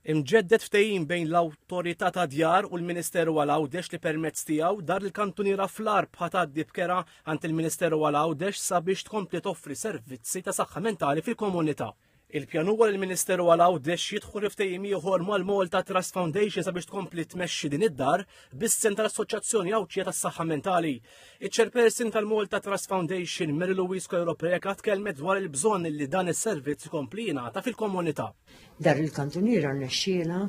Imġeddet ftehim bejn l-Awtorità ta' Djar u l-Ministeru għal-Għawdex li permezz tiegħu dar il-kantuniera fl-Arb ħatgħaddi b'kera għand il-Ministeru għal-Għawdex sabiex tkompli toffri servizzi ta' saħħa mentali fil-komunità. Il-pjan huwa l-Ministeru għal-Għawdex jidħol ftehim ieħor mal-Malta Trust Foundation sabiex tkompli tmexxi din id-dar bis-sen tal-Assoċjazzjoni Awċija tas-Saħħa Mentali. Iċ-Chairperson tal-Malta Trust Foundation, Mary Louise Kojoropeka, tkellmet dwar il-bżonn li dan is-servizz ikompli jingħata fil-komunità. Dar il-kantuniera rnexxiela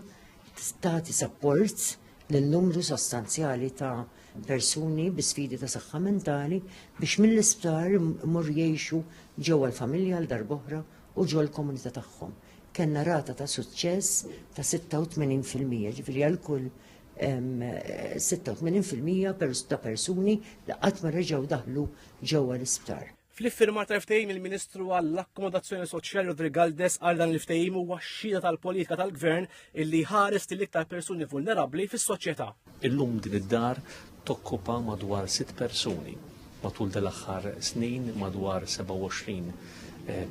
tagħti supports lin-numru sostanzjali ta' persuni bi sfidi ta' saħħa mentali biex mill-isptar imur jgħixu ġewwa l-familja l darb'oħra u ġewwa l-komunità tagħhom. Kenna rata ta' suċċess ta' 86%, ġifieri għal kull 86% ta' persuni li qatt ma reġgħu daħlu ġewwa l-isptar. Fl-iffirma tal-ftehim il-Ministru għall-Akkomodazzjoni Soċjali Rodrigaldes għal dan il-ftehim huwa xhieda tal-politika tal-Gvern illi ħares l-iktar persuni vulnerabbli fis-soċjetà. Illum din id-dar tokkupa madwar 6 persuni. Matul dal-aħħar snin madwar 27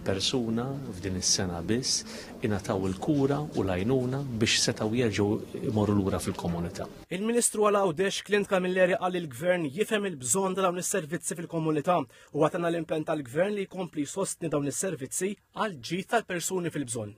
persuna f'din is-sena biss ingħataw il-kura u l-għajnuna biex setgħu jerġgħu imorru lura fil-komunità. Il-Ministru għal-Għawdex Clint Camilleri qal il-Gvern jifhem il-bżonn ta' dawn is-servizzi fil-komunità u għatenna l-impenn tal-Gvern li jkompli jsostni dawn is-servizzi għal ġid tal-persuni fil-bżonn.